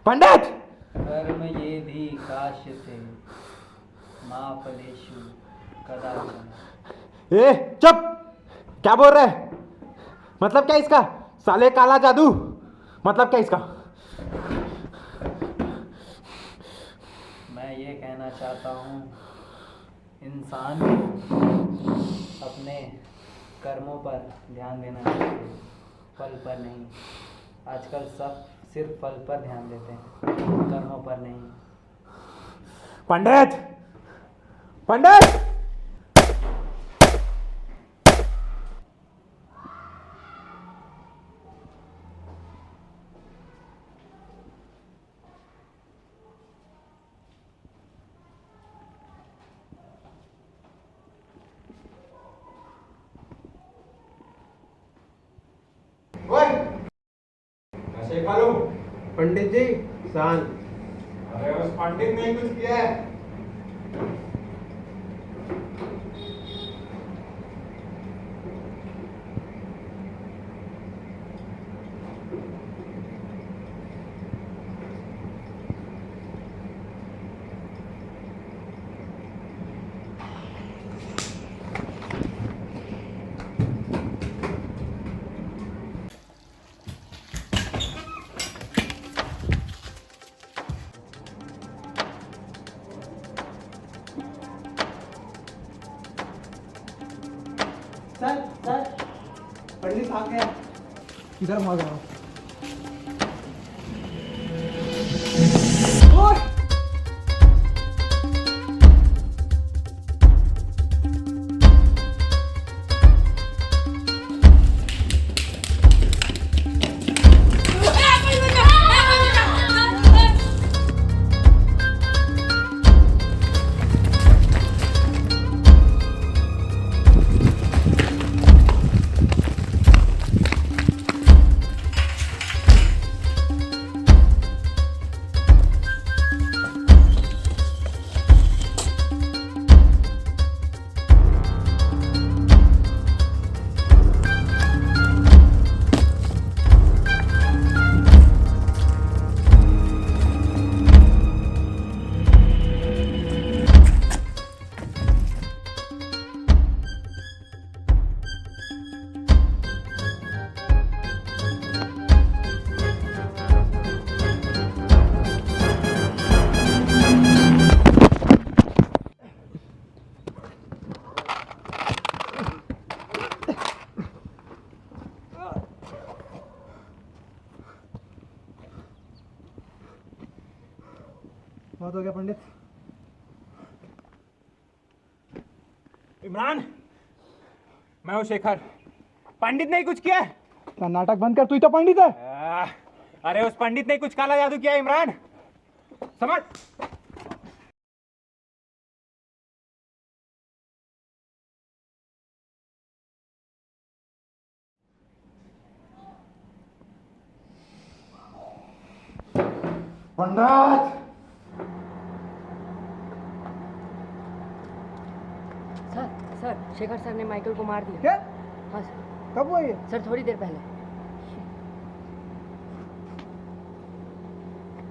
पंडित कर्म ये भी काश्यते माँ फलेषु कदाचन। ए चुप, क्या बोल रहे? मतलब क्या इसका? साले काला जादू, मतलब क्या इसका? मैं ये कहना चाहता हूँ, इंसान को अपने कर्मों पर ध्यान देना चाहिए, फल पर नहीं। आजकल सब सिर्फ फल पर ध्यान देते हैं, कर्मों पर नहीं। पंडित पंडित शेखर हूँ। पंडित जी शांत। अरे उस पंडित ने कुछ किया है। सर सर पंडित आ गया। किधर भाग रहा हूँ? बहुत हो गया पंडित। इमरान, मैं हूँ शेखर। पंडित ने ही कुछ किया है। क्या नाटक बंद कर, तू ही तो पंडित है। अरे उस पंडित ने कुछ काला जादू किया है इमरान, समझ। पंडित सर शेखर सर ने माइकल को मार दिया। क्या? हाँ सर। कब हुआ ये? सर थोड़ी देर पहले।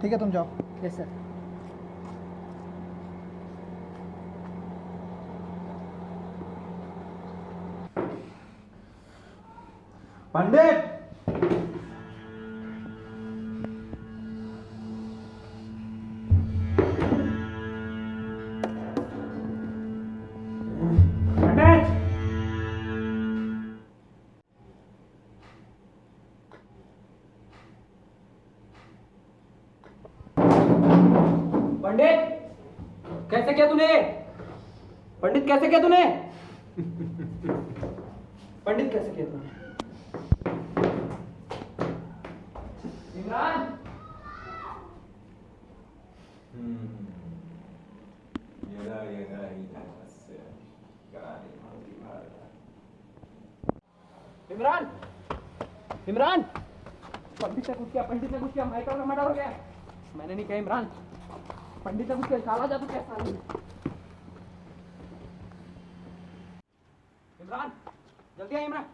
ठीक है तुम जाओ। Yes sir. पंडित पंडित कैसे किया तूने? पंडित कैसे किया तूने? पंडित कैसे किया तूने? इमरान इमरान इमरान पंडित ने कुछ किया, पंडित ने कुछ किया, माइकल का मर्डर हो गया। मैंने नहीं कहा इमरान, पंडित ने कुछ किया, काला जादू क्या साले ने। इमरान जल्दी आ इमरान,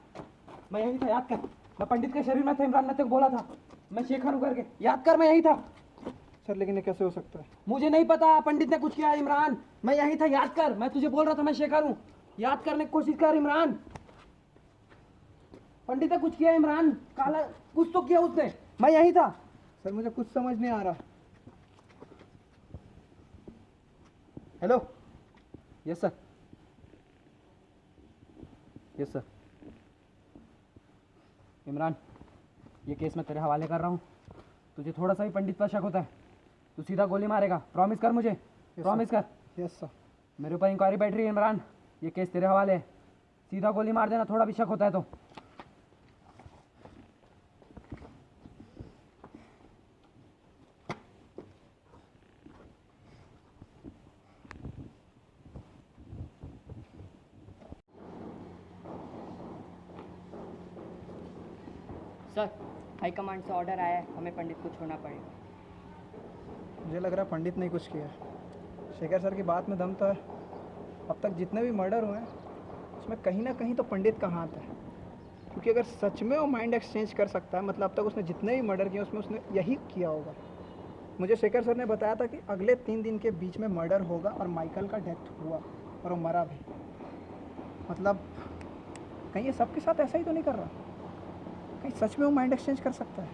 मैं यही था, याद कर। मैं पंडित के शरीर में था इमरान, मैं तेरे को बोला था मैं शेखर हूं करके, याद कर मैं यही था। सर लेकिन ये कैसे हो सकता है? मुझे नहीं पता, पंडित ने कुछ किया है इमरान। मैं यही था, याद कर। मैं तुझे बोल रहा था मैं शेखर हूँ, याद करने की कोशिश कर इमरान। पंडित ने कुछ किया है इमरान, काला कुछ तो किया उसने। मैं यही था। सर मुझे कुछ समझ नहीं आ रहा। Hello. Yes sir. Yes sir. Imran, ये केस मैं तेरे हवाले कर रहा हूँ। तुझे थोड़ा सा भी पंडित पर शक होता है तू सीधा गोली मारेगा। प्रॉमिस कर मुझे, प्रॉमिस कर। Yes sir. मेरे ऊपर इंक्वायरी बैठ रही है इमरान, ये केस तेरे हवाले है। सीधा गोली मार देना, थोड़ा भी शक होता है तो। सर, हाई कमांड से ऑर्डर आया है, हमें पंडित को छोड़ना पड़ेगा। मुझे लग रहा है पंडित ने कुछ किया है। शेखर सर की बात में दम तो है। अब तक जितने भी मर्डर हुए हैं उसमें कहीं ना कहीं तो पंडित का हाथ है, क्योंकि अगर सच में वो माइंड एक्सचेंज कर सकता है, मतलब अब तक उसने जितने भी मर्डर किए उसमें उसने यही किया होगा। मुझे शेखर सर ने बताया था कि अगले 3 दिन के बीच में मर्डर होगा और माइकल का डेथ हुआ और वो मरा भी। मतलब कहीं ये सबके साथ ऐसा ही तो नहीं कर रहा? कहीं सच में वो माइंड एक्सचेंज कर सकता है?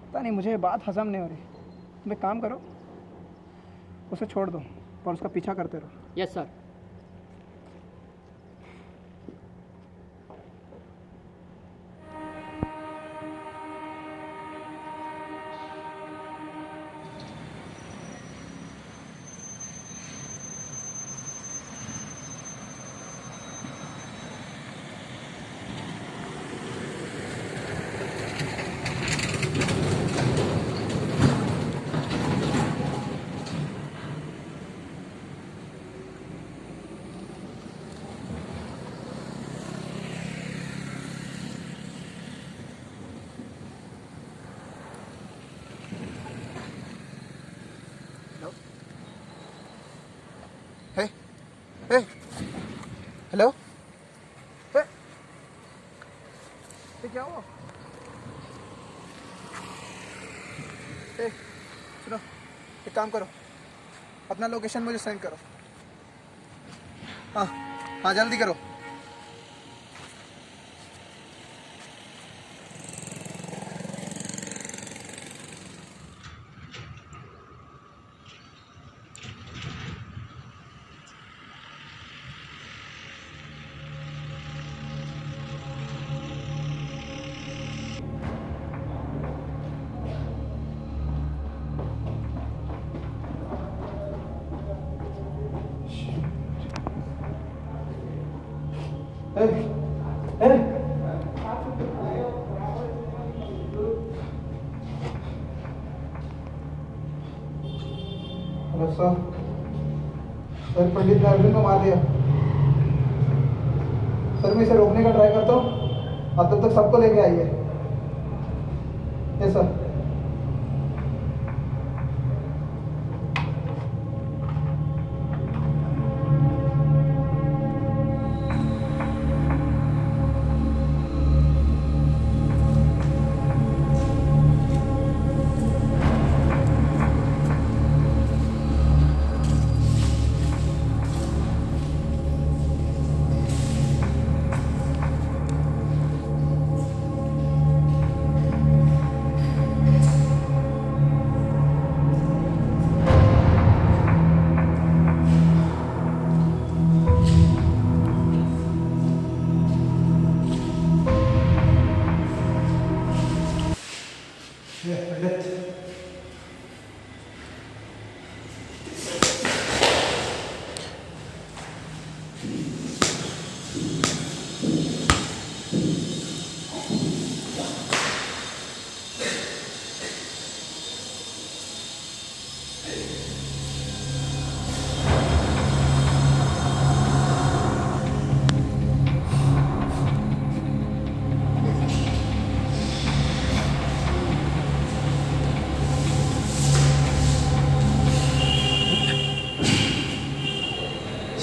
पता नहीं, मुझे ये बात हजम नहीं हो रही। तुम एक काम करो, उसे छोड़ दो और उसका पीछा करते रहो। Yes sir. हेलो। ये क्या हुआ? सुनो, एक काम करो, अपना लोकेशन मुझे सेंड करो। हाँ हाँ, जल्दी करो। हेलो सर, पंडित ने अर्जुन को मार दिया। सर मैं इसे रोकने का ट्राई करता हूँ, आप तब तक सबको लेके आइए। Yes sir.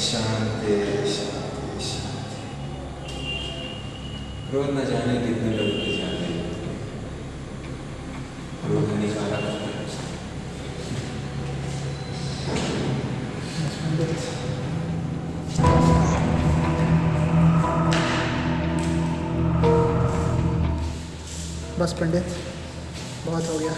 शांति शांति शांति। रोज न जाने कितने लोग की जाने, रोग हानिकारक बस पंडित, बहुत हो गया।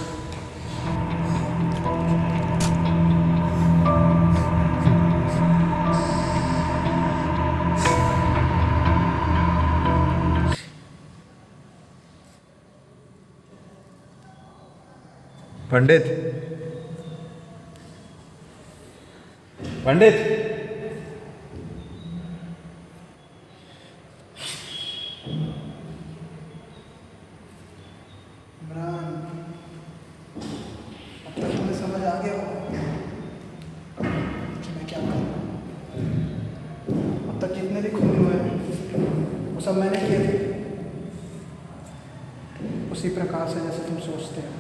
पंडित, पंडित, इमरान, अब तक तुम्हें समझ आ गया होगा कि मैं क्या करूँ। अब तक जितने भी खून हुए हैं वो सब मैंने किए थे, उसी प्रकार से जैसे तुम सोचते हो।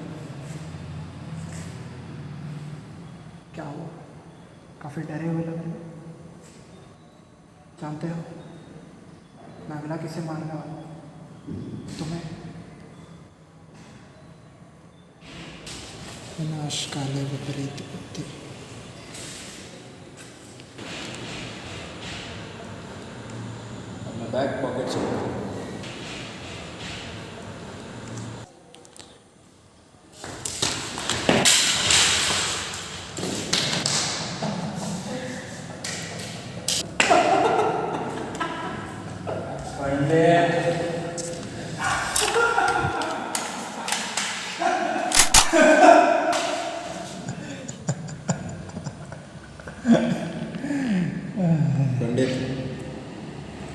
क्या हुआ? काफ़ी डरे हुए लग रहे हो। जानते हो मैं अगला किसे मारने वाला हूँ? तुम्हें। विनाश काले विपरीत बुद्धि। अपना बैक पॉकेट चेक करो। पंडित,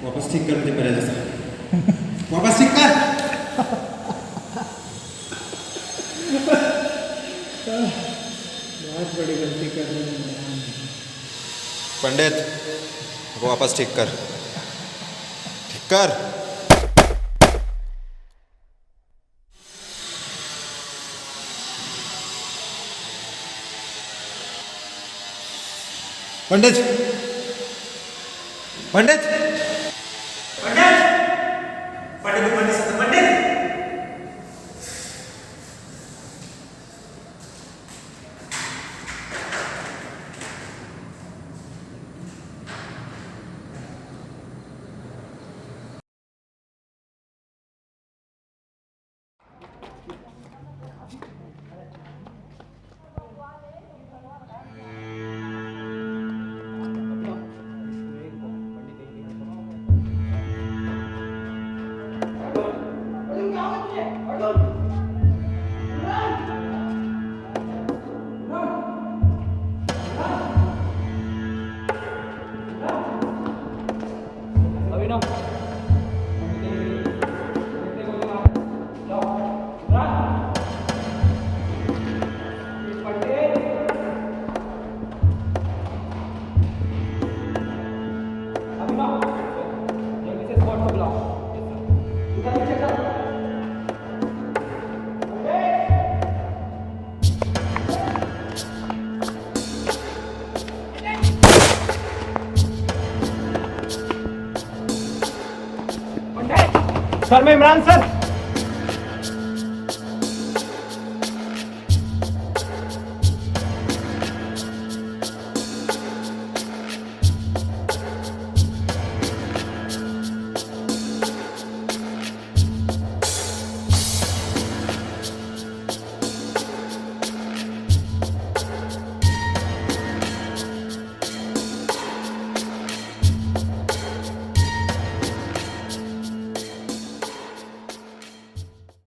वापस ठीक कर मुझे पहले जैसा। वापस ठीक कर। बहुत बड़ी गलती कर रहे हैं। पंडित, वो वापस ठीक कर। ठीक कर। पंडित, पंडित, पंडित, पंडित, पंडित, पंडित। सर मैं इमरान सर।